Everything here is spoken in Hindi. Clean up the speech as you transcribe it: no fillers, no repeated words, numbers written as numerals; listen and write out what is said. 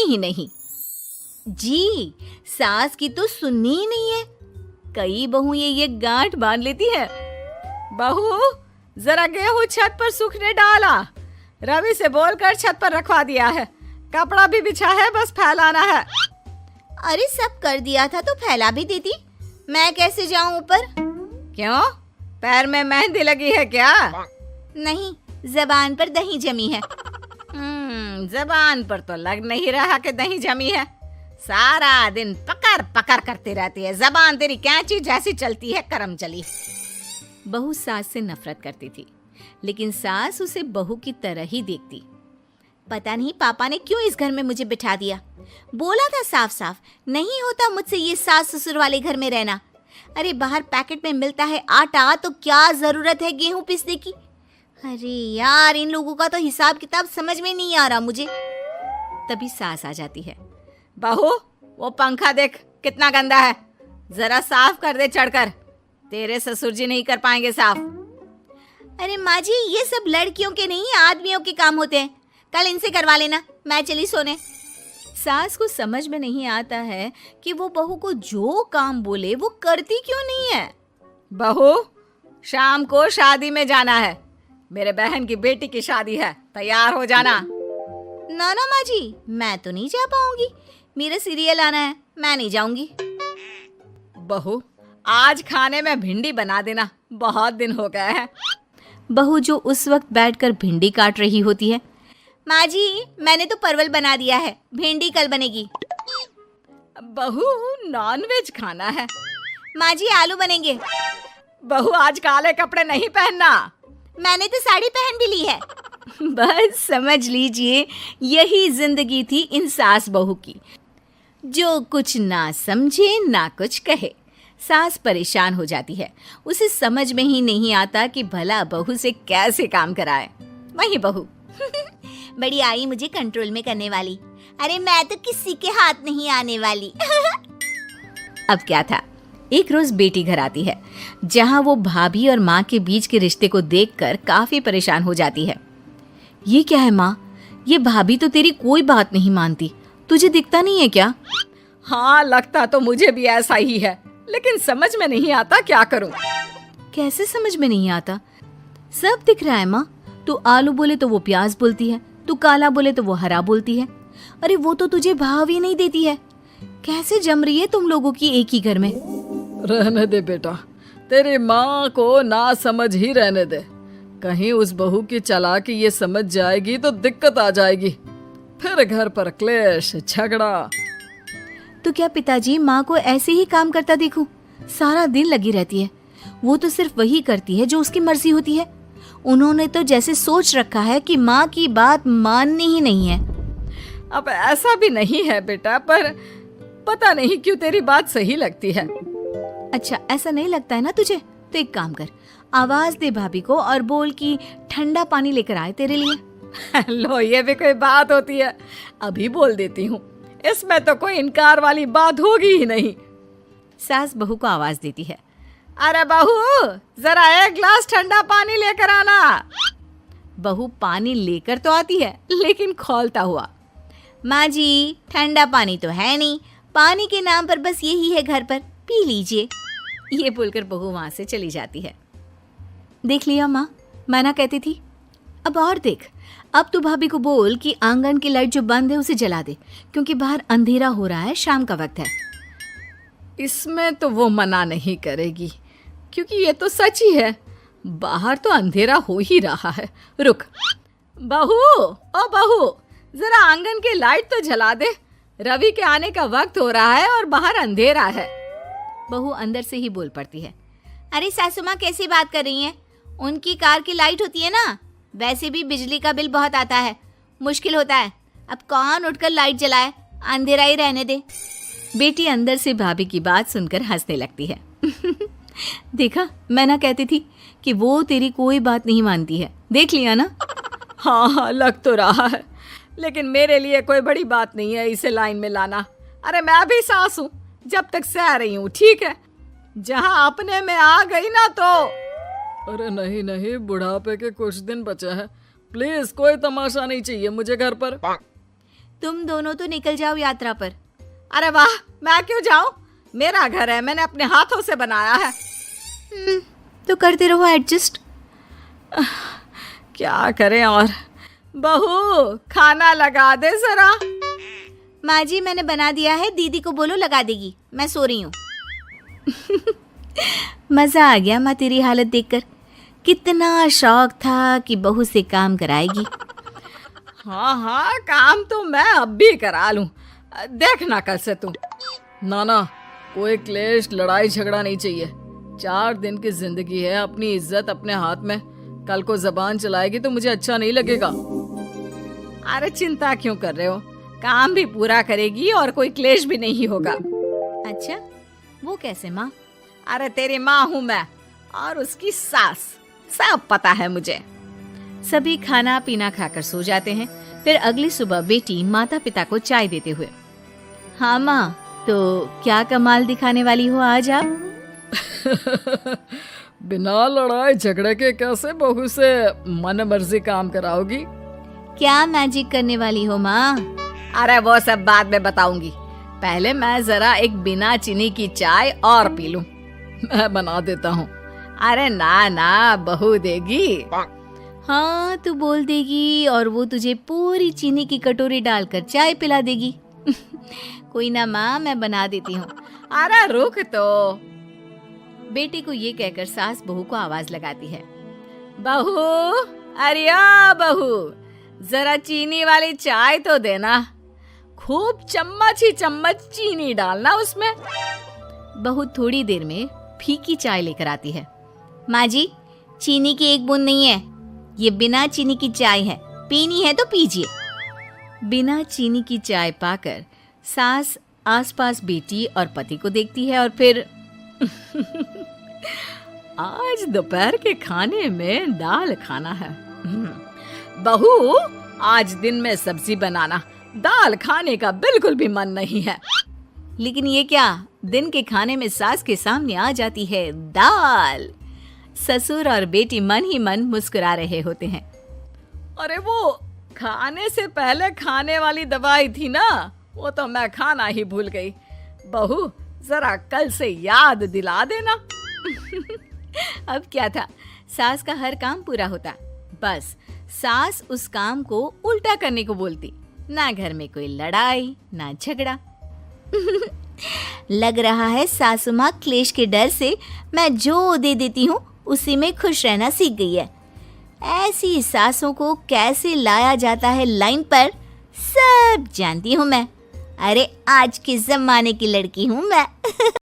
ही नहीं। जी, सास की तो सुननी ही नहीं है। कई बहू ये गांठ बांध लेती है। बहू, जरा गेहूं छत पर सूखने डाला। रवि से बोलकर छत पर रखवा दिया है। कपड़ा भी बिछा है, बस फैलाना है। अरे सब कर दिया था तो फैला भी देती। मैं कैसे जाऊं ऊपर? क्यों, पैर में मेहंदी लगी है क्या? नहीं, जबान पर दही जमी है। जबान पर तो लग नहीं रहा कि दही जमी है। सारा दिन पकड़ पकड़ करती रहती है। जबान तेरी कैंची जैसी चलती है, करम चली। बहू सास से नफरत करती थी, लेकिन सास उसे बहू की तरह ही देखती। पता नहीं पापा ने क्यों इस घर में मुझे बिठा दिया। बोला था साफ साफ, नहीं होता मुझसे ये सास ससुर वाले घर में रहना। अरे बाहर पैकेट में मिलता है आटा, तो क्या जरूरत है गेहूं पीसने की। अरे यार, इन लोगों का तो हिसाब किताब समझ में नहीं आ रहा मुझे। तभी सास आ जाती है। बहू, वो पंखा देख कितना गंदा है, जरा साफ कर दे चढ़कर। तेरे ससुर जी नहीं कर पाएंगे साफ। अरे माँ जी, ये सब लड़कियों के नहीं आदमियों के काम होते हैं। कल इनसे करवा लेना, मैं चली सोने। सास को समझ में नहीं आता है कि वो बहू को जो काम बोले वो करती क्यों नहीं है। बहू, शाम को शादी में जाना है। मेरे बहन की बेटी की शादी है, तैयार हो जाना। ना ना माँ जी, मैं तो नहीं जा पाऊंगी। मेरा सीरियल आना है, मैं नहीं जाऊंगी। बहू, आज खाने में भिंडी बना देना, बहुत दिन हो गए हैं। बहू जो उस वक्त बैठकर भिंडी काट रही होती है। माँ जी, मैंने तो परवल बना दिया है, भिंडी कल बनेगी। बहू, नॉनवेज खाना है। माँ जी, आलू बनेंगे। बहू, आज काले कपड़े नहीं पहनना। मैंने तो साड़ी पहन भी ली है। बस समझ लीजिए, यही जिंदगी थी इन सास बहू की, जो कुछ ना समझे ना कुछ कहे। सास परेशान हो जाती है, उसे समझ में ही नहीं आता कि भला बहू से कैसे काम कराए। वही बहू बड़ी आई मुझे कंट्रोल में करने वाली। अरे मैं तो किसी के हाथ नहीं आने वाली। अब क्या था, एक रोज बेटी घर आती है, जहां वो भाभी और माँ के बीच के रिश्ते को देखकर काफी परेशान हो जाती है। ये क्या है माँ, ये भाभी तो तेरी कोई बात नहीं मानती, तुझे दिखता नहीं है क्या? हाँ, लगता तो मुझे भी ऐसा ही है, लेकिन समझ में नहीं आता क्या करूं। कैसे समझ में नहीं आता? सब दिख रहा है माँ। तू आलू बोले तो वो प्याज बोलती है, तू काला बोले तो वो हरा बोलती है। अरे वो तो तुझे भाव ही नहीं देती है। कैसे जम रही है तुम लोगों की एक ही घर में? रहने दे बेटा, तेरी माँ को ना समझ ही रहने दे। कहीं उस बहू की चालाकी ये समझ जाएगी तो दिक्कत आ जाएगी, फिर घर पर क्लेश झगड़ा। तो क्या पिताजी माँ को ऐसे ही काम करता देखूं? सारा दिन लगी रहती है। वो तो सिर्फ वही करती है जो उसकी मर्जी होती है। उन्होंने तो जैसे सोच रखा है कि माँ की बात माननी ही नहीं है। अब ऐसा भी नहीं है बेटा, पर पता नहीं क्यों तेरी बात सही लगती है। अच्छा, ऐसा नहीं लगता है ना तुझे? तो एक काम कर, आवाज दे भाभी को और बोल कि ठंडा पानी लेकर आए तेरे लिए। लो, ये भी कोई बात होती है? अभी बोल देती हूँ, इसमें तो कोई इनकार वाली बात होगी ही नहीं। सास बहू को आवाज देती है। अरे बहू, जरा एक गिलास ठंडा पानी लेकर आना। बहू पानी लेकर तो आती है, लेकिन खौलता हुआ। माँ जी, ठंडा पानी तो है नहीं, पानी के नाम पर बस यही है घर पर, पी लीजिए। ये बोलकर बहू वहां से चली जाती है। देख लिया माँ, मैं ना कहती थी। अब और देख, अब तू भाभी को बोल कि आंगन की लाइट जो बंद है उसे जला दे, क्योंकि बाहर अंधेरा हो रहा है, शाम का वक्त है। इसमें तो वो मना नहीं करेगी, क्योंकि ये तो सच ही है, बाहर तो अंधेरा हो ही रहा है। रुक बहू, ओ बहू, जरा आंगन की लाइट तो जला दे। रवि के आने का वक्त हो रहा है और बाहर अंधेरा है। बहू अंदर से ही बोल पड़ती है। अरे सासू माँ, कैसी बात कर रही हैं? उनकी कार की लाइट होती है ना, वैसे भी बिजली का बिल बहुत आता है, मुश्किल होता है। अब कौन उठकर लाइट जलाए, अंधेरा ही रहने दे। बेटी अंदर से भाभी की बात सुनकर हंसने लगती है। देखा, मैं ना कहती थी कि वो तेरी कोई बात नहीं मानती है, देख लिया ना। हाँ, लग तो रहा है, लेकिन मेरे लिए कोई बड़ी बात नहीं है इसे लाइन में लाना। अरे मैं भी सास हूँ, जब तक सह रही हूँ, ठीक है। जहाँ अपने में आ गई ना तो। अरे नहीं नहीं, बुढ़ापे के कुछ दिन बचे हैं, प्लीज कोई तमाशा नहीं चाहिए मुझे घर पर। तुम दोनों तो निकल जाओ यात्रा पर। अरे वाह, मैं क्यों जाऊं? मेरा घर है, मैंने अपने हाथों से बनाया है। तो करते रहो एडजस्ट। क्या करें और। बहू, खाना लगा दे जरा। माँ जी, मैंने बना दिया है, दीदी को बोलो लगा देगी, मैं सो रही हूँ। मजा आ गया माँ तेरी हालत देखकर। कितना शौक था कि बहू से काम कराएगी। हाँ हाँ, काम तो मैं अब भी करा लूं। देखना कल से तू। ना, कोई क्लेश लड़ाई झगड़ा नहीं चाहिए। 4 दिन की जिंदगी है, अपनी इज्जत अपने हाथ में। कल को जबान चलाएगी तो मुझे अच्छा नहीं लगेगा। अरे चिंता क्यों कर रहे हो, काम भी पूरा करेगी और कोई क्लेश भी नहीं होगा। अच्छा, वो कैसे माँ? अरे तेरी माँ हूँ मैं और उसकी सास, सब पता है मुझे। सभी खाना पीना खाकर सो जाते हैं। फिर अगली सुबह बेटी माता पिता को चाय देते हुए, हाँ माँ, तो क्या कमाल दिखाने वाली हो आज आप? बिना लड़ाई झगड़े के कैसे बहू से मन मर्जी काम कराओगी? क्या मैजिक करने वाली हो माँ? अरे वो सब बाद में बताऊंगी, पहले मैं जरा एक बिना चीनी की चाय और पी लूं। मैं बना देता हूँ। अरे ना, बहू देगी। हाँ, तू बोल देगी और वो तुझे पूरी चीनी की कटोरी डालकर चाय पिला देगी। कोई ना माँ, मैं बना देती हूँ। अरे रुक तो। बेटे को ये कहकर सास बहू को आवाज लगाती है, बहू, अरे बहू, जरा चीनी वाली चाय तो देना। खूब चम्मच ही चम्मच चीनी डालना उसमें। बहू थोड़ी देर में फीकी चाय लेकर आती है। माँ जी, चीनी की एक बूंद नहीं है, ये बिना चीनी की चाय है, पीनी है तो पीजिए। बिना चीनी की चाय पाकर सास आसपास बेटी और पति को देखती है और फिर आज दोपहर के खाने में दाल खाना है। बहू, आज दिन में सब्जी बनाना, दाल खाने का बिल्कुल भी मन नहीं है। लेकिन ये क्या, दिन के खाने में सास के सामने आ जाती है दाल। ससुर और बेटी मन ही मन मुस्कुरा रहे होते हैं। अरे वो खाने से पहले खाने वाली दवाई थी ना, वो तो मैं खाना ही भूल गई। बहू, जरा कल से याद दिला देना। अब क्या था, सास का हर काम पूरा होता, बस सास उस काम को उल्टा करने को बोलती। ना घर में कोई लड़ाई ना झगड़ा। लग रहा है सासू माँ क्लेश के डर से मैं जो दे देती हूँ उसी में खुश रहना सीख गई है। ऐसी सासों को कैसे लाया जाता है लाइन पर, सब जानती हूँ मैं। अरे आज के जमाने की लड़की हूँ मैं।